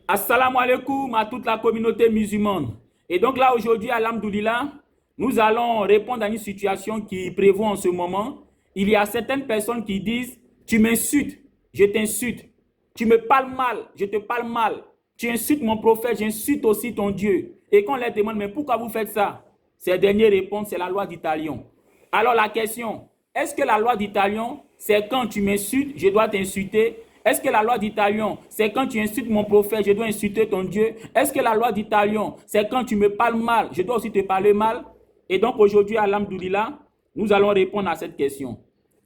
Assalamu alaikum à toute la communauté musulmane. Et donc là, aujourd'hui, alhamdoulilah, nous allons répondre à une situation qui prévaut en ce moment. Il y a certaines personnes qui disent, tu m'insultes, je t'insulte. Tu me parles mal, je te parle mal. Tu insultes mon prophète, j'insulte aussi ton Dieu. Et quand on leur demande, mais pourquoi vous faites ça? Ces derniers répondent, c'est la loi d'Italion. Alors la question, est-ce que la loi d'Italion, c'est quand tu m'insultes, je dois t'insulter? Est-ce que la loi d'Italion, c'est quand tu insultes mon prophète, je dois insulter ton Dieu? Est-ce que la loi d'Italion, c'est quand tu me parles mal, je dois aussi te parler mal? Et donc aujourd'hui, alhamdoulilah, nous allons répondre à cette question.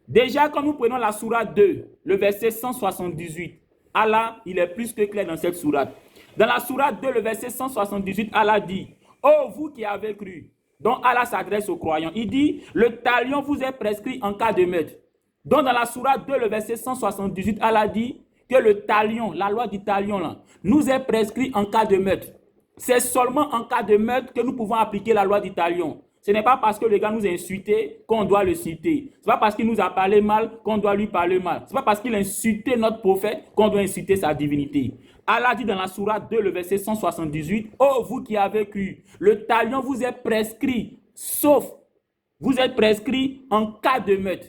Déjà, quand nous prenons la sourate 2, le verset 178, Allah, il est plus que clair dans cette sourate. Dans la sourate 2, le verset 178, Allah dit, ô vous qui avez cru, donc Allah s'adresse aux croyants, il dit, le talion vous est prescrit en cas de meurtre. Donc dans la sourate 2, le verset 178, Allah dit que le talion, la loi du talion, là, nous est prescrit en cas de meurtre. C'est seulement en cas de meurtre que nous pouvons appliquer la loi du talion. Ce n'est pas parce que le gars nous a insulté qu'on doit le citer. Ce n'est pas parce qu'il nous a parlé mal qu'on doit lui parler mal. Ce n'est pas parce qu'il a insulté notre prophète qu'on doit insulter sa divinité. Allah dit dans la sourate 2, le verset 178, ô vous qui avez cru, le talion vous est prescrit, sauf vous êtes prescrit en cas de meurtre.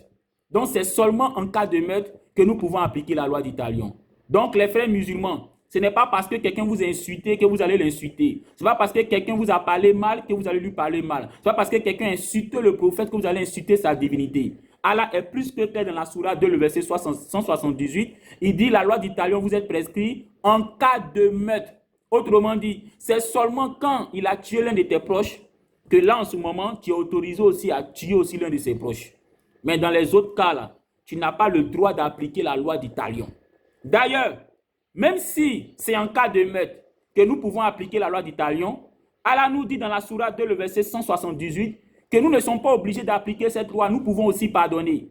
Donc c'est seulement en cas de meurtre que nous pouvons appliquer la loi du talion. Donc les frères musulmans, ce n'est pas parce que quelqu'un vous a insulté que vous allez l'insulter. Ce n'est pas parce que quelqu'un vous a parlé mal que vous allez lui parler mal. Ce n'est pas parce que quelqu'un insulte le prophète que vous allez insulter sa divinité. Allah est plus que clair dans la sourate 2, le verset 178. Il dit la loi du talion vous êtes prescrit en cas de meurtre. Autrement dit, c'est seulement quand il a tué l'un de tes proches que là en ce moment tu es autorisé aussi à tuer aussi l'un de ses proches. Mais dans les autres cas là, tu n'as pas le droit d'appliquer la loi du talion. D'ailleurs, même si c'est en cas de meurtre que nous pouvons appliquer la loi du talion, Allah nous dit dans la sourate 2, le verset 178, que nous ne sommes pas obligés d'appliquer cette loi, nous pouvons aussi pardonner.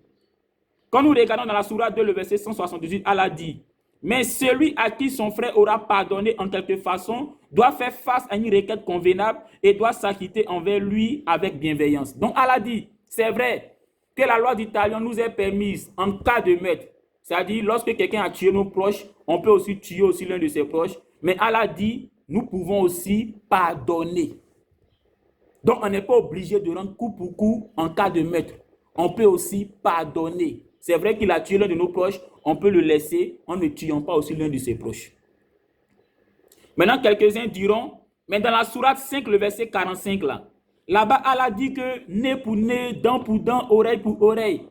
Quand nous regardons dans la sourate 2, le verset 178, Allah dit, mais celui à qui son frère aura pardonné en quelque façon doit faire face à une requête convenable et doit s'acquitter envers lui avec bienveillance. Donc Allah dit, c'est vrai que la loi du talion nous est permise en cas de meurtre. C'est-à-dire, lorsque quelqu'un a tué nos proches, on peut aussi tuer aussi l'un de ses proches. Mais Allah dit, nous pouvons aussi pardonner. Donc, on n'est pas obligé de rendre coup pour coup en cas de meurtre. On peut aussi pardonner. C'est vrai qu'il a tué l'un de nos proches, on peut le laisser en ne tuant pas aussi l'un de ses proches. Maintenant, quelques-uns diront, mais dans la sourate 5, le verset 45, là-bas, Allah dit que nez pour nez, dent pour dent, oreille pour oreille.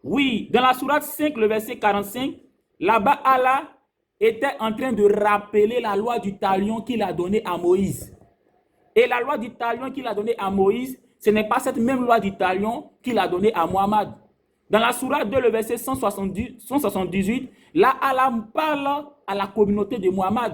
Oui, dans la sourate 5, le verset 45, là-bas, Allah était en train de rappeler la loi du talion qu'il a donnée à Moïse. Et la loi du talion qu'il a donnée à Moïse, ce n'est pas cette même loi du talion qu'il a donnée à Mohammed. Dans la sourate 2, le verset 178, là, Allah parle à la communauté de Mohammed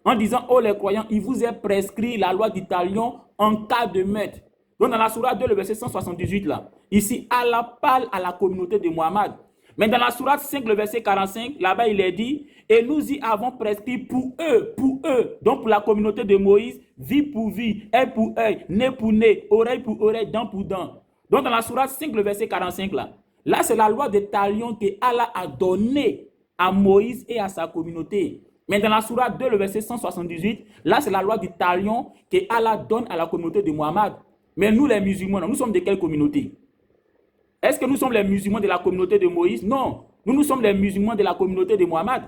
en disant, oh les croyants, il vous est prescrit la loi du talion en cas de meurtre. Donc dans la sourate 2, le verset 178, là, ici, Allah parle à la communauté de Mohammed. Mais dans la sourate 5, le verset 45, là-bas, il est dit, et nous y avons prescrit pour eux, donc pour la communauté de Moïse, vie pour vie, œil pour œil, nez pour nez, oreille pour oreille, dent pour dent. Donc dans la sourate 5, le verset 45, là c'est la loi de talion que Allah a donnée à Moïse et à sa communauté. Mais dans la sourate 2, le verset 178, là c'est la loi du talion que Allah donne à la communauté de Mohammed. Mais nous les musulmans, nous sommes de quelle communauté? Est-ce que nous sommes les musulmans de la communauté de Moïse? Non, nous sommes les musulmans de la communauté de Mohammed.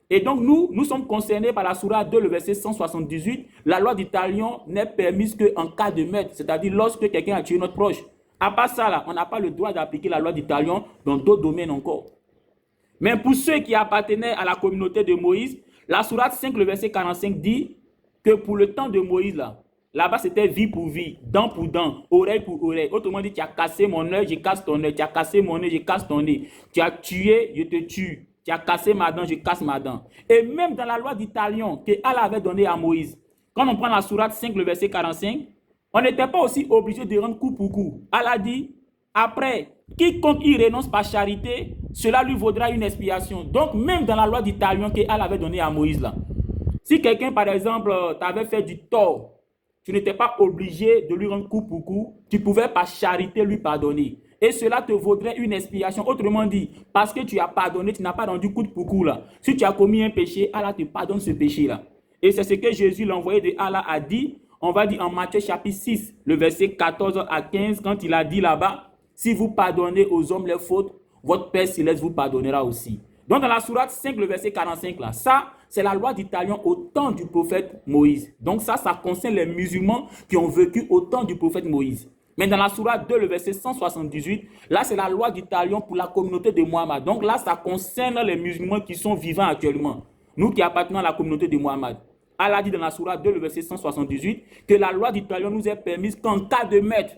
Et donc nous sommes concernés par la sourate 2, le verset 178. La loi du talion n'est permise qu'en cas de meurtre, c'est-à-dire lorsque quelqu'un a tué notre proche. À part ça, là, on n'a pas le droit d'appliquer la loi du talion dans d'autres domaines encore. Mais pour ceux qui appartenaient à la communauté de Moïse, la sourate 5, le verset 45 dit que pour le temps de Moïse, là-bas, c'était vie pour vie, dent pour dent, oreille pour oreille. Autrement dit, tu as cassé mon œil, je casse ton œil. Tu as cassé mon œil, je casse ton nez. Tu as tué, je te tue. Tu as cassé ma dent, je casse ma dent. Et même dans la loi du talion que Allah avait donnée à Moïse, quand on prend la sourate 5, le verset 45, on n'était pas aussi obligé de rendre coup pour coup. Allah dit, après, quiconque y renonce par charité, cela lui vaudra une expiation. Donc, même dans la loi du talion que Allah avait donnée à Moïse, là, si quelqu'un, par exemple, t'avait fait du tort, tu n'étais pas obligé de lui rendre coup pour coup, tu pouvais par charité lui pardonner. Et cela te vaudrait une expiation. Autrement dit, parce que tu as pardonné, tu n'as pas rendu coup pour coup là. Si tu as commis un péché, Allah te pardonne ce péché là. Et c'est ce que Jésus, l'envoyé de Allah, a dit. On va dire en Matthieu chapitre 6, le verset 14 à 15, quand il a dit là-bas, si vous pardonnez aux hommes les fautes, votre Père Céleste vous pardonnera aussi. Donc dans la sourate 5, le verset 45, là, ça, c'est la loi du talion au temps du prophète Moïse. Donc ça concerne les musulmans qui ont vécu au temps du prophète Moïse. Mais dans la sourate 2, le verset 178, là, c'est la loi du talion pour la communauté de Mohammed. Donc là, ça concerne les musulmans qui sont vivants actuellement. Nous qui appartenons à la communauté de Mohammed. Allah dit dans la sourate 2, le verset 178, que la loi du talion nous est permise qu'en cas de meurtre.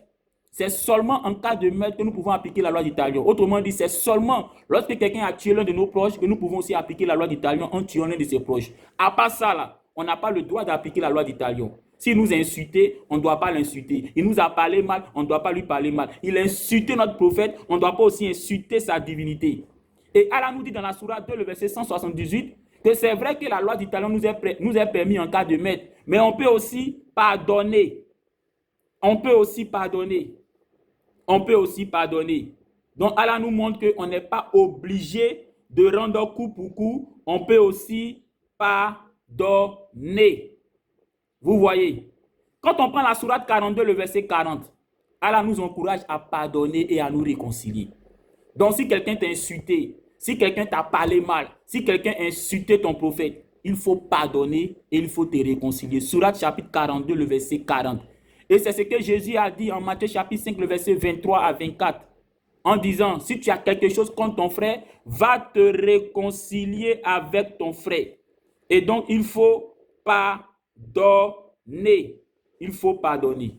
C'est seulement en cas de meurtre que nous pouvons appliquer la loi du talion. Autrement dit, c'est seulement lorsque quelqu'un a tué l'un de nos proches que nous pouvons aussi appliquer la loi du talion en tuant l'un de ses proches. À part ça, là, on n'a pas le droit d'appliquer la loi du talion. S'il nous a insulté, on ne doit pas l'insulter. Il nous a parlé mal, on ne doit pas lui parler mal. Il a insulté notre prophète, on ne doit pas aussi insulter sa divinité. Et Allah nous dit dans la sourate 2, le verset 178, que c'est vrai que la loi du talion nous est permis en cas de meurtre, mais on peut aussi pardonner. On peut aussi pardonner. On peut aussi pardonner. Donc Allah nous montre qu'on n'est pas obligé de rendre coup pour coup. On peut aussi pardonner. Vous voyez, quand on prend la sourate 42, le verset 40, Allah nous encourage à pardonner et à nous réconcilier. Donc si quelqu'un t'a insulté, si quelqu'un t'a parlé mal, si quelqu'un a insulté ton prophète, il faut pardonner et il faut te réconcilier. Sourate chapitre 42, le verset 40. Et c'est ce que Jésus a dit en Matthieu chapitre 5, le verset 23 à 24. En disant, si tu as quelque chose contre ton frère, va te réconcilier avec ton frère. Et donc, il faut pardonner. Il faut pardonner.